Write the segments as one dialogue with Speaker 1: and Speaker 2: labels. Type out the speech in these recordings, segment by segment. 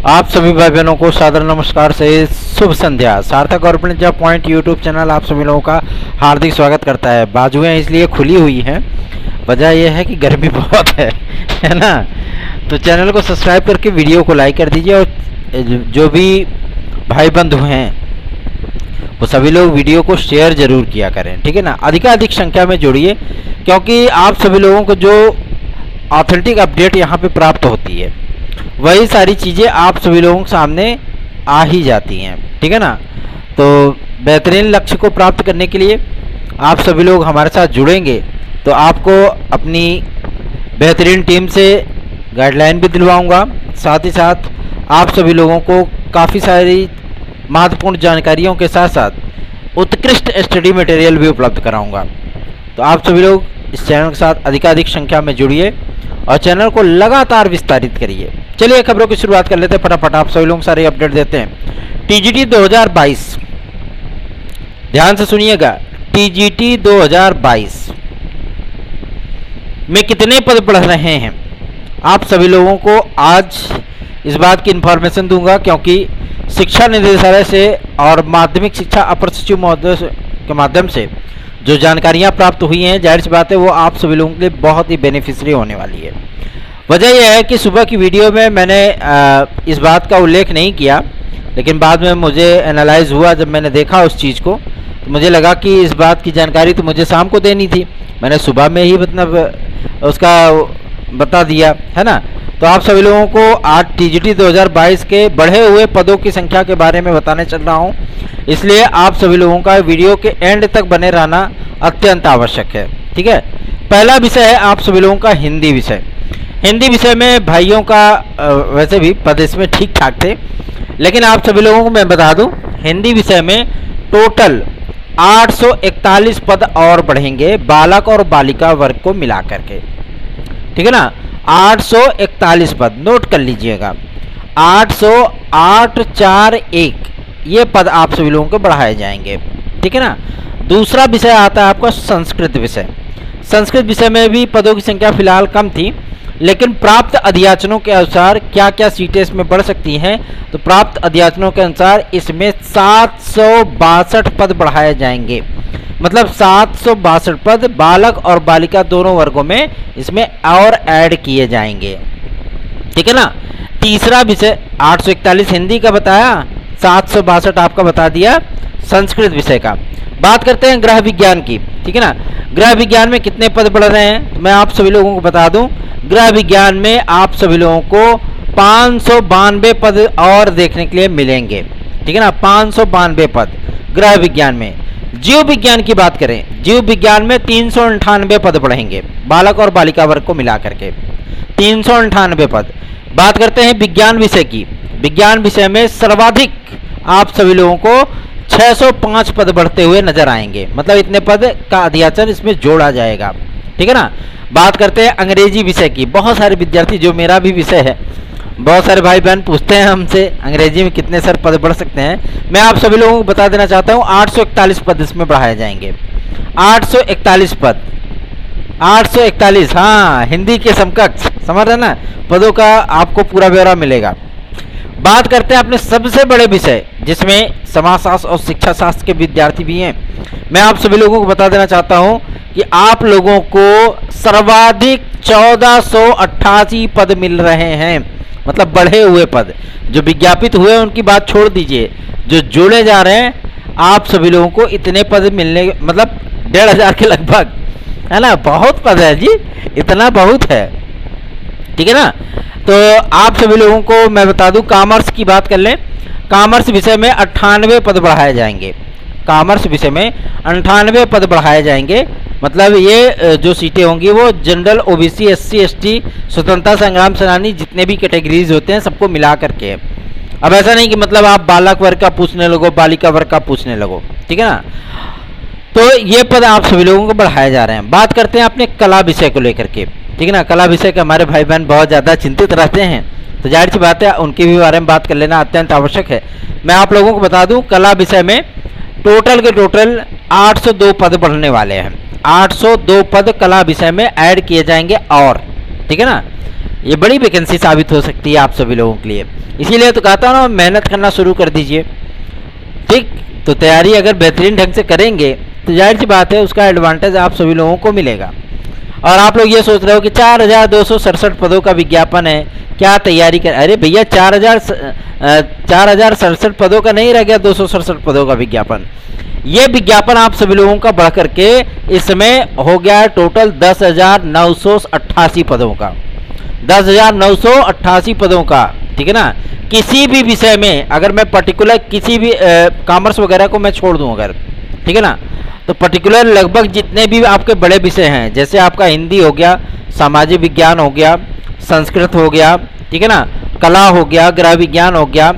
Speaker 1: आप सभी भाई बहनों को सादर नमस्कार से शुभ संध्या। सार्थक government job point YouTube channel आप सभी लोगों का हार्दिक स्वागत करता है। बाजुएं इसलिए खुली हुई हैं, वजह यह है कि गर्मी बहुत है ना। तो चैनल को सब्सक्राइब करके वीडियो को लाइक कर दीजिए और जो भी भाई बंधु हैं वो सभी लोग वीडियो को शेयर जरूर किया करें, ठीक है ना। अधिकाधिक संख्या में जुड़िए, क्योंकि आप सभी लोगों को जो ऑथेंटिक अपडेट यहाँ पे प्राप्त होती है वही सारी चीज़ें आप सभी लोगों के सामने आ ही जाती हैं, ठीक है ना। तो बेहतरीन लक्ष्य को प्राप्त करने के लिए आप सभी लोग हमारे साथ जुड़ेंगे तो आपको अपनी बेहतरीन टीम से गाइडलाइन भी दिलवाऊंगा। साथ ही साथ आप सभी लोगों को काफ़ी सारी महत्वपूर्ण जानकारियों के साथ साथ उत्कृष्ट स्टडी मटेरियल भी उपलब्ध कराऊंगा। तो आप सभी लोग इस चैनल के साथ अधिकाधिक संख्या में जुड़िए और चैनल को लगातार विस्तारित करिए। चलिए खबरों की शुरुआत कर लेते हैं फटाफट, आप सभी लोग सारे अपडेट देते हैं। टीजीटी 2022, ध्यान से सुनिएगा। टीजीटी 2022 में कितने पद बढ़ रहे हैं आप सभी लोगों को आज इस बात की इंफॉर्मेशन दूंगा, क्योंकि शिक्षा निदेशालय से और माध्यमिक शिक्षा अपर सचिव महोदय के माध्यम से जो जानकारियां प्राप्त हुई हैं, जाहिर सी बात है वो आप सभी लोगों के लिए बहुत ही बेनिफिशियरी होने वाली है। वजह यह है कि सुबह की वीडियो में मैंने इस बात का उल्लेख नहीं किया, लेकिन बाद में मुझे एनालाइज हुआ, जब मैंने देखा उस चीज़ को तो मुझे लगा कि इस बात की जानकारी तो मुझे शाम को देनी थी, मैंने सुबह में ही मतलब उसका बता दिया, है ना। तो आप सभी लोगों को आज टीजीटी 2022 के बढ़े हुए पदों की संख्या के बारे में बताने चल रहा हूं, इसलिए आप सभी लोगों का वीडियो के एंड तक बने रहना अत्यंत आवश्यक है, ठीक है। पहला विषय है आप सभी लोगों का हिंदी विषय। हिंदी विषय में भाइयों का वैसे भी पद इसमें ठीक ठाक थे, लेकिन आप सभी लोगों को मैं बता दूं हिंदी विषय में टोटल 841 पद और बढ़ेंगे बालक और बालिका वर्ग को मिला करके, ठीक है ना। 841 पद नोट कर लीजिएगा, 841 ये पद आप सभी लोगों को बढ़ाए जाएंगे, ठीक है ना। दूसरा विषय आता है आपका संस्कृत विषय। संस्कृत विषय में भी पदों की संख्या फिलहाल कम थी, लेकिन प्राप्त अध्याचनों के अनुसार क्या क्या सीटें इसमें बढ़ सकती हैं, तो प्राप्त अध्याचनों के अनुसार इसमें 762 पद बढ़ाए जाएंगे। मतलब 762 पद बालक और बालिका दोनों वर्गों में इसमें और ऐड किए जाएंगे, ठीक है ना। तीसरा विषय 841 हिंदी का बताया, 762 आपका बता दिया संस्कृत विषय का। बात करते हैं गृह विज्ञान की, ठीक है ना। गृह विज्ञान में कितने पद बढ़ रहे हैं मैं आप सभी लोगों को बता दूं। गृह विज्ञान में आप सभी लोगों को 592 पद और देखने के लिए मिलेंगे, ठीक है ना। 592 पद गृह विज्ञान में। जीव विज्ञान की बात करें, जीव विज्ञान में 398 पद बढ़ेंगे बालक और बालिका वर्ग को मिला करके, 398 पद। बात करते हैं विज्ञान विषय की। विज्ञान विषय में सर्वाधिक आप सभी लोगों को 605 पद बढ़ते हुए नजर आएंगे, मतलब इतने पद का अध्याचन इसमें जोड़ा जाएगा, ठीक है ना। बात करते हैं अंग्रेजी विषय की। बहुत सारे विद्यार्थी, जो मेरा भी विषय है, बहुत सारे भाई बहन पूछते हैं हमसे अंग्रेजी में कितने सर पद बढ़ सकते हैं। मैं आप सभी लोगों को बता देना चाहता हूँ 841 पद इसमें बढ़ाए जाएंगे। 841 पद, 841, हाँ हिंदी के समकक्ष, समझ रहे ना। पदों का आपको पूरा ब्यौरा मिलेगा। बात करते हैं अपने सबसे बड़े विषय जिसमें समाजशास्त्र और शिक्षा शास्त्र के विद्यार्थी भी हैं। मैं आप सभी लोगों को बता देना चाहता हूं कि आप लोगों को सर्वाधिक 1488 पद मिल रहे हैं, मतलब बढ़े हुए पद। जो विज्ञापित हुए उनकी बात छोड़ दीजिए, जो जोड़े जा रहे हैं आप सभी लोगों को इतने पद मिलने, मतलब 1500 के लगभग, है ना। बहुत पद है जी, इतना बहुत है, ठीक है ना। तो आप सभी लोगों को मैं बता दूं कॉमर्स की बात कर लें। कॉमर्स विषय में 98 पद बढ़ाए जाएंगे। कॉमर्स विषय में 98 पद बढ़ाए जाएंगे, मतलब ये जो सीटें होंगी वो जनरल, ओबीसी, एससी, एसटी, स्वतंत्रता संग्राम सेनानी, जितने भी कैटेगरीज होते हैं सबको मिला करके। अब ऐसा नहीं कि मतलब आप बालक वर्ग का पूछने लगो, बालिका वर्ग का पूछने लगो, ठीक है ना। तो ये पद आप सभी लोगों को बढ़ाए जा रहे हैं। बात करते हैं अपने कला विषय को लेकर के, ठीक है ना। कला विषय के हमारे भाई बहन बहुत ज़्यादा चिंतित रहते हैं, तो जाहिर सी बात है उनके भी बारे में बात कर लेना अत्यंत आवश्यक है। मैं आप लोगों को बता दूं कला विषय में टोटल के टोटल 802 पद बढ़ने वाले हैं। 802 पद कला विषय में ऐड किए जाएंगे और, ठीक है ना। ये बड़ी वैकेंसी साबित हो सकती है आप सभी लोगों के लिए। इसीलिए तो कहता हूँ ना, मेहनत करना शुरू कर दीजिए। ठीक, तो तैयारी अगर बेहतरीन ढंग से करेंगे तो जाहिर सी बात है उसका एडवांटेज आप सभी लोगों को मिलेगा। और आप लोग ये सोच रहे हो कि 4267 पदों का विज्ञापन है, क्या तैयारी कर। अरे भैया 4067 पदों का नहीं रह गया, 267 पदों का विज्ञापन। ये विज्ञापन आप सभी लोगों का बढ़ करके इस समय हो गया है टोटल 10,988 पदों का, 10,988 पदों का। ठीक है ना। किसी भी विषय में अगर मैं पर्टिकुलर किसी भी कॉमर्स वगैरह को मैं छोड़ दूं अगर, ठीक है ना, तो पर्टिकुलर लगभग जितने भी आपके बड़े विषय हैं, जैसे आपका हिंदी हो गया, सामाजिक विज्ञान हो गया, संस्कृत हो गया, ठीक है ना, कला हो गया, गृह विज्ञान हो गया,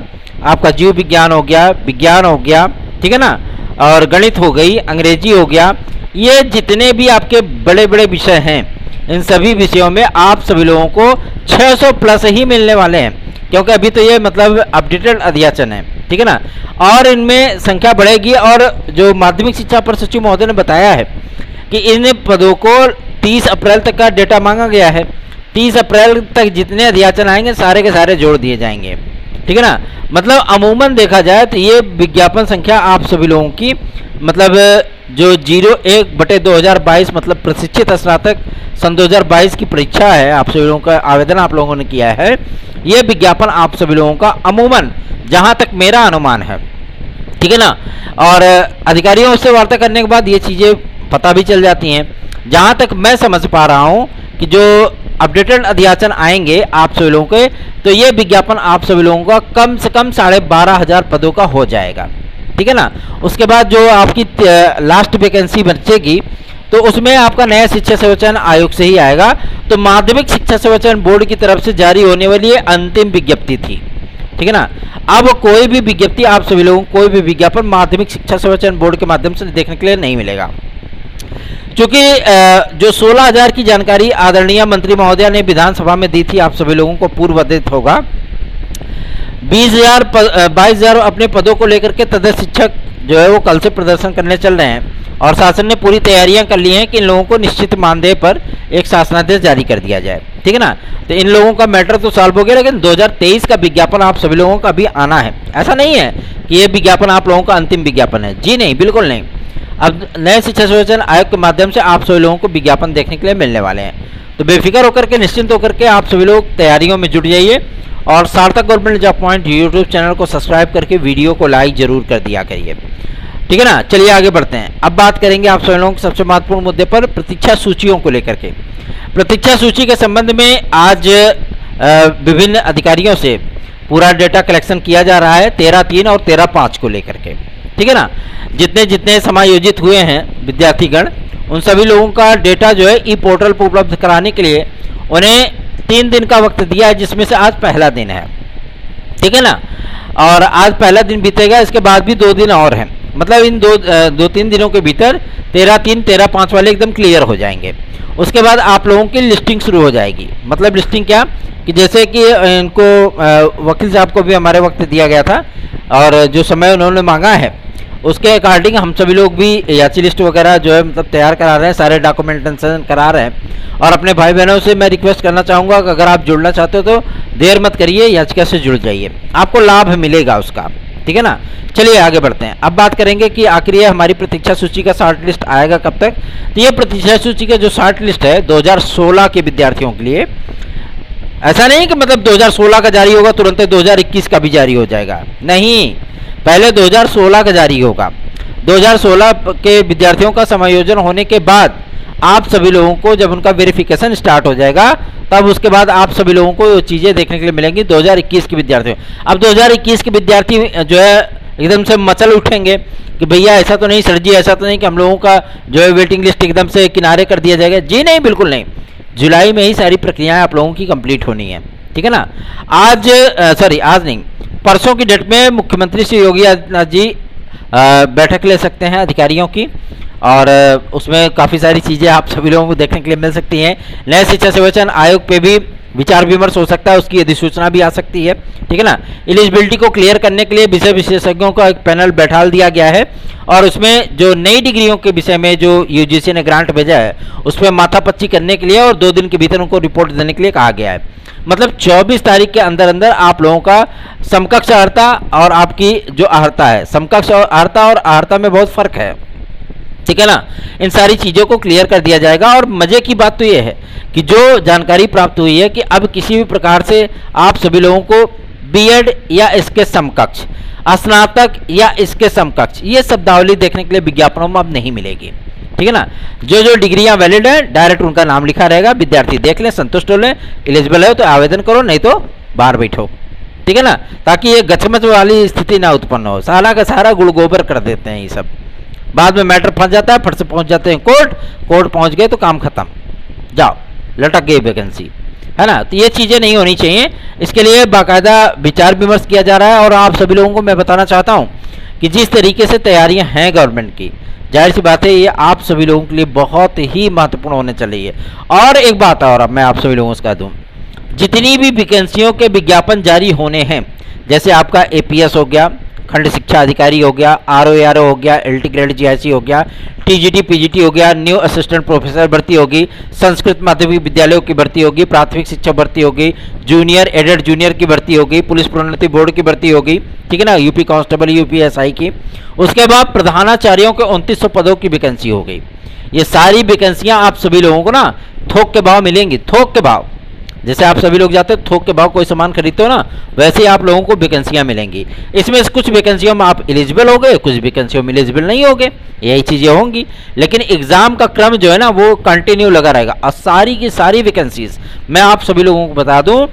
Speaker 1: आपका जीव विज्ञान हो गया, विज्ञान हो गया, ठीक है ना, और गणित हो गई, अंग्रेजी हो गया, ये जितने भी आपके बड़े बड़े विषय हैं इन सभी विषयों में आप सभी लोगों को 600 प्लस ही मिलने वाले हैं, क्योंकि अभी तो ये मतलब अपडेटेड अध्याचन है। ठीक है ना। और इनमें संख्या बढ़ेगी। और जो माध्यमिक शिक्षा पर सचिव महोदय ने बताया है कि इन पदों को 30 अप्रैल तक का डेटा मांगा गया है। 30 अप्रैल तक जितने अध्याचन आएंगे सारे के सारे जोड़ दिए जाएंगे। ठीक है ना। मतलब अमूमन देखा जाए तो ये विज्ञापन संख्या आप सभी लोगों की मतलब जो 01/2022 मतलब प्रशिक्षित स्नातक सन 2022 की परीक्षा है, आप सभी लोगों का आवेदन आप लोगों ने किया है, ये विज्ञापन आप सभी लोगों का अमूमन जहां तक मेरा अनुमान है, ठीक है ना, और अधिकारियों से वार्ता करने के बाद ये चीज़ें पता भी चल जाती हैं। जहां तक मैं समझ पा रहा हूं कि जो अपडेटेड अध्याचन आएंगे आप सभी लोगों के, तो ये विज्ञापन आप सभी लोगों का कम से कम 12,500 पदों का हो जाएगा। ठीक है ना। उसके बाद जो आपकी लास्ट वैकेंसी बचेगी तो उसमें आपका नया शिक्षा संविचयन आयोग से ही आएगा। तो माध्यमिक शिक्षा संविचयन बोर्ड की तरफ से जारी होने वाली ये अंतिम विज्ञप्ति थी। ठीक है ना। अब कोई भी विज्ञप्ति आप सभी लोगों को कोई भी विज्ञापन माध्यमिक शिक्षा संविचयन बोर्ड के माध्यम से देखने के लिए नहीं मिलेगा, क्योंकि जो 16,000 की जानकारी आदरणीय मंत्री महोदया ने विधानसभा में दी थी, आप सभी लोगों को पूर्ववत होगा। 22,000 अपने पदों को लेकर के तदस्थ शिक्षक जो है वो कल से प्रदर्शन करने चल रहे हैं और शासन ने पूरी तैयारियां कर ली हैं कि इन लोगों को निश्चित मानदेय पर एक शासनादेश जारी कर दिया जाए। ठीक है ना। तो इन लोगों का मैटर तो सॉल्व हो गया, लेकिन 2023 का विज्ञापन आप सभी लोगों का भी आना है। ऐसा नहीं है कि ये विज्ञापन आप लोगों का अंतिम विज्ञापन है, जी नहीं, बिल्कुल नहीं। अब नए शिक्षा संविचयन आयोग के माध्यम से आप सभी लोगों को विज्ञापन देखने के लिए मिलने वाले हैं। तो बेफिक्र होकर के, निश्चिंत होकर के आप सभी लोग तैयारियों में जुट जाइए और सार्थक government job point YouTube channel को सब्सक्राइब करके वीडियो को लाइक जरूर कर दिया करिए। ठीक है ना। चलिए आगे बढ़ते हैं। अब बात करेंगे आप सभी लोगों के सबसे महत्वपूर्ण मुद्दे पर, प्रतीक्षा सूचियों को लेकर के। प्रतीक्षा सूची के संबंध में आज विभिन्न अधिकारियों से पूरा डेटा कलेक्शन किया जा रहा है 13/3 और 13/5 को लेकर के। ठीक है ना। जितने जितने समायोजित हुए हैं विद्यार्थीगण, उन सभी लोगों का डेटा जो है ई पोर्टल पर उपलब्ध कराने के लिए उन्हें 3 दिन का वक्त दिया है, जिसमें से आज पहला दिन है। ठीक है ना। और आज पहला दिन बीतेगा, इसके बाद भी 2 दिन और हैं। मतलब इन 2-3 दिनों के भीतर 13/3 13/5 वाले एकदम क्लियर हो जाएंगे। उसके बाद आप लोगों की लिस्टिंग शुरू हो जाएगी। मतलब लिस्टिंग क्या कि जैसे कि इनको वकील साहब को भी हमारे वक्त दिया गया था और जो समय उन्होंने मांगा है उसके अकॉर्डिंग हम सभी लोग भी याची लिस्ट वगैरह जो है मतलब तैयार करा रहे हैं, सारे डॉक्यूमेंटेशन करा रहे हैं। और अपने भाई बहनों से मैं रिक्वेस्ट करना चाहूँगा कि अगर आप जुड़ना चाहते हो तो देर मत करिए, याचिका से जुड़ जाइए, आपको लाभ मिलेगा उसका। ठीक है ना। चलिए आगे बढ़ते हैं। अब बात करेंगे कि आखिर ये हमारी प्रतीक्षा सूची का शॉर्ट लिस्ट आएगा कब तक। तो ये प्रतीक्षा सूची का जो शॉर्ट लिस्ट है 2016 के विद्यार्थियों के लिए, ऐसा नहीं कि मतलब 2016 का जारी होगा तुरंत 2021 का भी जारी हो जाएगा, नहीं, पहले 2016 का जारी होगा। 2016 के विद्यार्थियों का समायोजन होने के बाद आप सभी लोगों को जब उनका वेरिफिकेशन स्टार्ट हो जाएगा तब उसके बाद आप सभी लोगों को चीज़ें देखने के लिए मिलेंगी 2021 के विद्यार्थियों। अब 2021 के विद्यार्थी जो है एकदम से मचल उठेंगे कि भैया ऐसा तो नहीं सर जी, ऐसा तो नहीं कि हम लोगों का जो है वेटिंग लिस्ट एकदम से किनारे कर दिया जाएगा। जी नहीं, बिल्कुल नहीं। जुलाई में ही सारी प्रक्रियाएं आप लोगों की कंप्लीट होनी है। ठीक है ना। आज नहीं, परसों की डेट में मुख्यमंत्री श्री योगी आदित्यनाथ जी बैठक ले सकते हैं अधिकारियों की और उसमें काफ़ी सारी चीज़ें आप सभी लोगों को देखने के लिए मिल सकती हैं। नए शिक्षा संविचयन आयोग पे भी विचार विमर्श हो सकता है, उसकी अधिसूचना भी आ सकती है। ठीक है ना। एलिजिबिलिटी को क्लियर करने के लिए विषय विशेषज्ञों का एक पैनल बैठाल दिया गया है और उसमें जो नई डिग्रियों के विषय में जो यूजीसी ने ग्रांट भेजा है उस पर माथापच्ची करने के लिए और 2 दिन के भीतर उनको रिपोर्ट देने के लिए कहा गया है। मतलब 24 तारीख के अंदर अंदर आप लोगों का समकक्ष अर्हता और आपकी जो अर्हता है, समकक्ष और अर्हता और अर्हता में बहुत फर्क है। ठीक है ना। इन सारी चीज़ों को क्लियर कर दिया जाएगा। और मज़े की बात तो ये है कि जो जानकारी प्राप्त हुई है कि अब किसी भी प्रकार से आप सभी लोगों को बीएड या इसके समकक्ष, स्नातक या इसके समकक्ष, ये शब्दावली देखने के लिए विज्ञापनों में अब नहीं मिलेगी। ठीक है ना। जो जो डिग्रियां वैलिड है डायरेक्ट उनका नाम लिखा रहेगा, विद्यार्थी देख लें, संतुष्ट हो लें, एलिजिबल है तो आवेदन करो, नहीं तो बाहर बैठो। ठीक है ना। ताकि ये गचमच वाली स्थिति ना उत्पन्न हो। सारा का सारा गुड़ गोबर कर देते हैं ये सब, बाद में मैटर फंस जाता है, फट से पहुंच जाते हैं कोर्ट, कोर्ट पहुंच गए तो काम खत्म, जाओ लटक गई वैकेंसी, है ना। तो ये चीज़ें नहीं होनी चाहिए। इसके लिए बाकायदा विचार विमर्श किया जा रहा है। और आप सभी लोगों को मैं बताना चाहता हूँ कि जिस तरीके से तैयारियां हैं गवर्नमेंट की, जाहिर सी बात है ये आप सभी लोगों के लिए बहुत ही महत्वपूर्ण होने चली है। और एक बात और अब मैं आप सभी लोगों से कह दूँ, जितनी भी वैकेंसियों के विज्ञापन जारी होने हैं, जैसे आपका एपीएस हो गया, खंड शिक्षा अधिकारी हो गया, आरओ हो गया, एलटी ग्रेड जीआईसी हो गया, टीजीटी पीजीटी हो गया, न्यू असिस्टेंट प्रोफेसर भर्ती होगी, संस्कृत माध्यमिक विद्यालयों की भर्ती होगी, प्राथमिक शिक्षा भर्ती होगी, जूनियर एडेड जूनियर की भर्ती होगी, पुलिस प्रोन्नति बोर्ड की भर्ती होगी। ठीक है ना। यूपी कांस्टेबल, यूपीएसआई की। उसके बाद प्रधानाचार्यों के 2900 पदों की वैकेंसी हो गई। ये सारी वैकेंसियां आप सभी लोगों को ना थोक के भाव मिलेंगी, थोक के भाव। जैसे आप सभी लोग जाते हो थोक के भाव कोई सामान खरीदते हो ना, वैसे ही आप लोगों को वैकेंसियां मिलेंगी। इसमें से कुछ वैकेंसियों में आप एलिजिबल हो गए, कुछ वैकेंसियों में एलिजिबल नहीं हो गए, यही चीज़ें होंगी। लेकिन एग्जाम का क्रम जो है ना वो कंटिन्यू लगा रहेगा। और सारी की सारी वैकेंसीज मैं आप सभी लोगों को बता दूं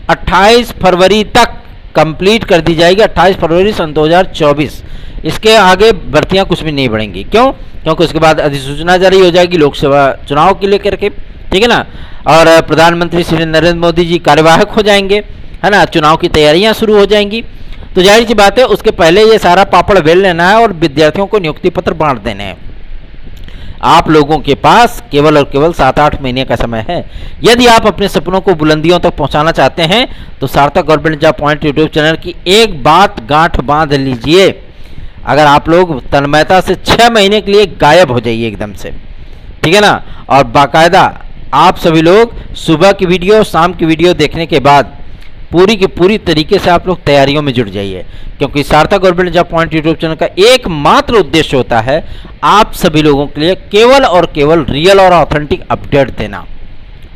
Speaker 1: 28 फरवरी तक कंप्लीट कर दी जाएगी। 28 फरवरी सन 2024। इसके आगे भर्तियां कुछ भी नहीं बढ़ेंगी। क्यों? क्योंकि उसके बाद अधिसूचना जारी हो जाएगी लोकसभा चुनाव के लेकर के। ठीक है ना। और प्रधानमंत्री श्री नरेंद्र मोदी जी कार्यवाहक हो जाएंगे, है ना, चुनाव की तैयारियां शुरू हो जाएंगी। तो जाहिर सी बात है उसके पहले ये सारा पापड़ बेल लेना है और विद्यार्थियों को नियुक्ति पत्र बांट देने हैं। आप लोगों के पास केवल और केवल 7-8 महीने का समय है। यदि आप अपने सपनों को बुलंदियों तक पहुंचाना चाहते हैं तो सार्थक government job point YouTube channel की एक बात गांठ बांध लीजिए। अगर आप लोग तन्मयता से 6 महीने के लिए गायब हो जाइए एकदम से, ठीक है ना, और बाकायदा आप सभी लोग सुबह की वीडियो, शाम की वीडियो देखने के बाद पूरी की पूरी तरीके से आप लोग तैयारियों में जुट जाइए। क्योंकि सार्थक government job point YouTube channel का एकमात्र उद्देश्य होता है आप सभी लोगों के लिए केवल और केवल रियल और ऑथेंटिक अपडेट देना।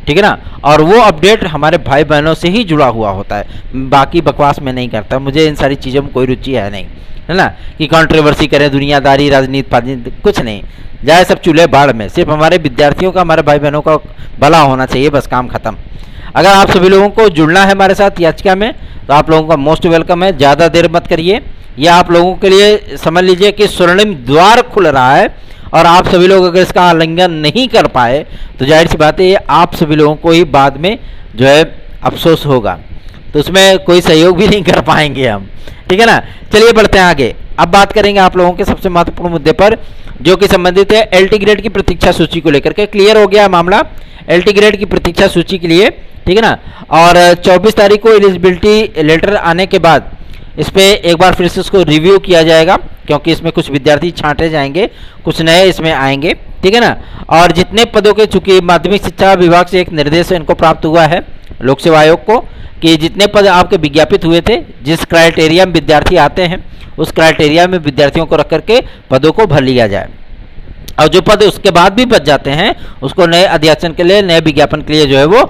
Speaker 1: ठीक है ना। और वो अपडेट हमारे भाई बहनों से ही जुड़ा हुआ होता है। बाकी बकवास में नहीं करता, मुझे इन सारी चीज़ों में कोई रुचि है नहीं, है ना, कि कंट्रोवर्सी करें, दुनियादारी, राजनीति, कुछ नहीं। जाए सब चूल्हे बाढ़ में। सिर्फ हमारे विद्यार्थियों का, हमारे भाई बहनों का भला होना चाहिए, बस काम खत्म। अगर आप सभी लोगों को जुड़ना है हमारे साथ याचिका में तो आप लोगों का मोस्ट वेलकम है। ज़्यादा देर मत करिए। यह आप लोगों के लिए समझ लीजिए कि स्वर्णिम द्वार खुल रहा है। और आप सभी लोग अगर इसका आलिंगन नहीं कर पाए तो जाहिर सी बात है ये आप सभी लोगों को ही बाद में जो है अफसोस होगा। तो उसमें कोई सहयोग भी नहीं कर पाएंगे हम। ठीक है ना। चलिए बढ़ते हैं आगे। अब बात करेंगे आप लोगों के सबसे महत्वपूर्ण मुद्दे पर जो कि संबंधित है एलटी ग्रेड की प्रतीक्षा सूची को लेकर के। क्लियर हो गया मामला एलटी ग्रेड की प्रतीक्षा सूची के लिए। ठीक है ना। और 24 तारीख को एलिजिबिलिटी लेटर आने के बाद इस पर एक बार फिर से उसको रिव्यू किया जाएगा, क्योंकि इसमें कुछ विद्यार्थी छांटे जाएंगे, कुछ नए इसमें आएंगे। ठीक है ना। और जितने पदों के, चूंकि माध्यमिक शिक्षा विभाग से एक निर्देश इनको प्राप्त हुआ है लोक सेवा आयोग को कि जितने पद आपके विज्ञापित हुए थे, जिस क्राइटेरिया में विद्यार्थी आते हैं उस क्राइटेरिया में विद्यार्थियों को रख करके पदों को भर लिया जाए। और जो पद उसके बाद भी बच जाते हैं उसको नए अध्यासन के लिए, नए विज्ञापन के लिए जो है वो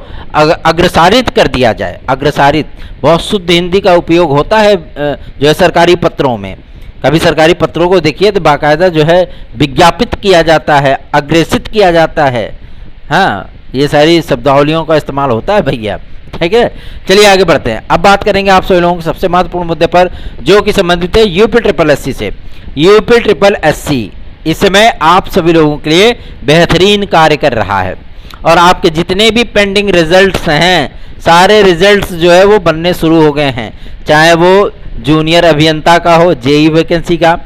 Speaker 1: अग्रसारित कर दिया जाए। अग्रसारित बहुत शुद्ध हिंदी का उपयोग होता है जो है सरकारी पत्रों में। कभी सरकारी पत्रों को देखिए तो बाकायदा जो है विज्ञापित किया जाता है, अग्रेसित किया जाता है। हाँ, ये सारी शब्दावलियों का इस्तेमाल होता है भैया। ठीक है। चलिए आगे बढ़ते हैं। अब बात करेंगे आप सभी लोगों के सबसे महत्वपूर्ण मुद्दे पर जो कि संबंधित है यूपी ट्रिपल एससी से। यूपी ट्रिपल एससी इस समय आप सभी लोगों के लिए बेहतरीन कार्य कर रहा है। और आपके जितने भी पेंडिंग रिजल्ट्स हैं सारे रिजल्ट्स जो है वो बनने शुरू हो गए हैं। चाहे वो जूनियर अभियंता का हो, जेई वैकेंसी का,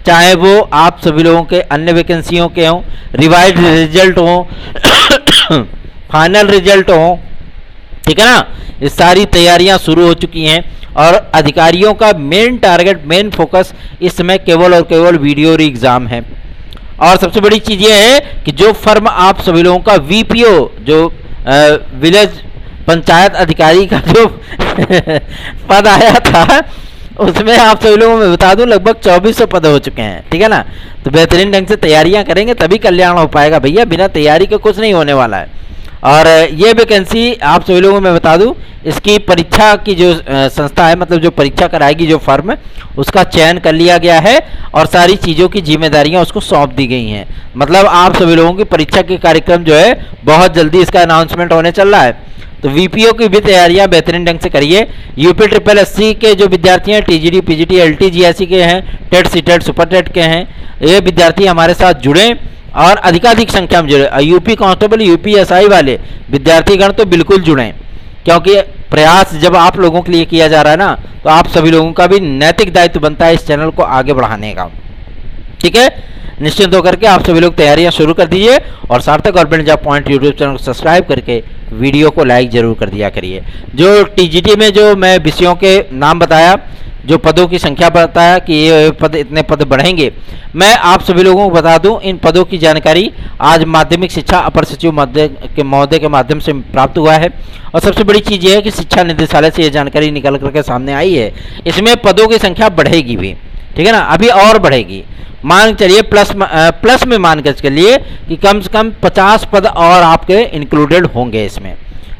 Speaker 1: चाहे वो आप सभी लोगों के अन्य वैकेंसियों के हों, रिवाइज्ड रिजल्ट हों, फाइनल रिजल्ट हों, ठीक है ना। ये सारी तैयारियां शुरू हो चुकी हैं और अधिकारियों का मेन टारगेट, मेन फोकस इस समय केवल और केवल वीडियो री एग्जाम है। और सबसे बड़ी चीज़ ये है कि जो फर्म आप सभी लोगों का वीपीओ, जो विलेज पंचायत अधिकारी का जो पद आया था, उसमें आप सभी लोगों में बता दूं लगभग 2400 पद हो चुके हैं। ठीक है ना। तो बेहतरीन ढंग से तैयारियां करेंगे तभी कल्याण हो पाएगा भैया, बिना तैयारी के कुछ नहीं होने वाला है। और ये वैकेंसी आप सभी लोगों में बता दूं, इसकी परीक्षा की जो संस्था है, मतलब जो परीक्षा कराएगी जो फर्म, उसका चयन कर लिया गया है और सारी चीज़ों की जिम्मेदारियां उसको सौंप दी गई हैं। मतलब आप सभी लोगों की परीक्षा के कार्यक्रम जो है बहुत जल्दी इसका अनाउंसमेंट होने चल रहा है। तो वीपीओ की भी तैयारियां बेहतरीन ढंग से करिए। यूपी ट्रिपल एससी के जो विद्यार्थी हैं, टीजीडी, पीजीटी, एलटी, जीएससी के हैं, टेट, सीटेट, सुपर टेट के हैं, ये विद्यार्थी हमारे साथ जुड़ें और अधिकाधिक संख्या में जुड़े। यूपी कांस्टेबल, यूपी एसआई वाले विद्यार्थीगण तो बिल्कुल जुड़ें, क्योंकि प्रयास जब आप लोगों के लिए किया जा रहा है ना, तो आप सभी लोगों का भी नैतिक दायित्व बनता है इस चैनल को आगे बढ़ाने का। ठीक है, निश्चिंत होकर के आप सभी लोग तैयारियां शुरू कर दीजिए और सार्थक government job point YouTube channel को सब्सक्राइब करके वीडियो को लाइक जरूर कर दिया करिए। जो टीजीटी में जो मैं विषयों के नाम बताया, जो पदों की संख्या बताया कि ये पद, इतने पद बढ़ेंगे, मैं आप सभी लोगों को बता दूं इन पदों की जानकारी आज माध्यमिक शिक्षा अपर सचिव महोदय के माध्यम से प्राप्त हुआ है। और सबसे बड़ी चीज़ ये है कि शिक्षा निदेशालय से ये जानकारी निकल करके सामने आई है। इसमें पदों की संख्या बढ़ेगी भी, ठीक है ना, अभी और बढ़ेगी। मान चलिए प्लस में मान कर चलिए कि कम से कम 50 पद और आपके इंक्लूडेड होंगे इसमें,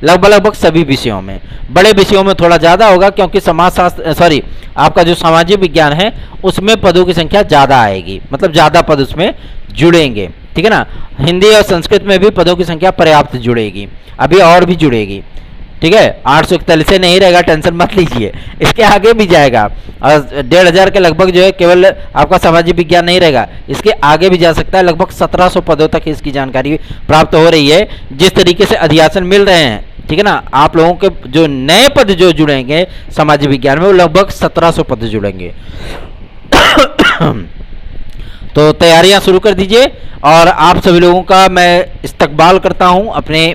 Speaker 1: लगभग सभी विषयों में। बड़े विषयों में थोड़ा ज़्यादा होगा क्योंकि समाजशास्त्र आपका जो सामाजिक विज्ञान है उसमें पदों की संख्या ज़्यादा आएगी, मतलब ज़्यादा पद उसमें जुड़ेंगे। ठीक है ना। हिंदी और संस्कृत में भी पदों की संख्या पर्याप्त जुड़ेगी, अभी और भी जुड़ेगी। ठीक है, 841 से नहीं रहेगा, टेंशन मत लीजिए, इसके आगे भी जाएगा। और 1500 के लगभग जो है केवल आपका सामाजिक विज्ञान नहीं रहेगा, इसके आगे भी जा सकता है। लगभग 1700 पदों तक इसकी जानकारी प्राप्त हो रही है। जिस तरीके से अधियासन मिल रहे हैं, ठीक है ना, आप लोगों के जो नए पद जो जुड़ेंगे सामाजिक विज्ञान में, वो लगभग 1700 पद जुड़ेंगे। तो तैयारियां शुरू कर दीजिए और आप सभी लोगों का मैं इस्तकबाल करता हूं अपने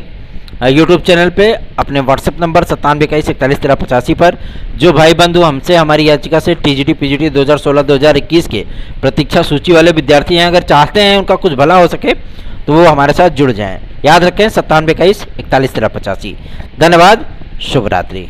Speaker 1: यूट्यूब चैनल पे, अपने व्हाट्सएप नंबर 9721411385 पर। जो भाई बंधु हमसे हमारी याचिका से टीजीटी पीजीटी 2016-2021 के प्रतीक्षा सूची वाले विद्यार्थी हैं, अगर चाहते हैं उनका कुछ भला हो सके तो वो हमारे साथ जुड़ जाएं। याद रखें 9721411385। धन्यवाद, शुभ रात्रि।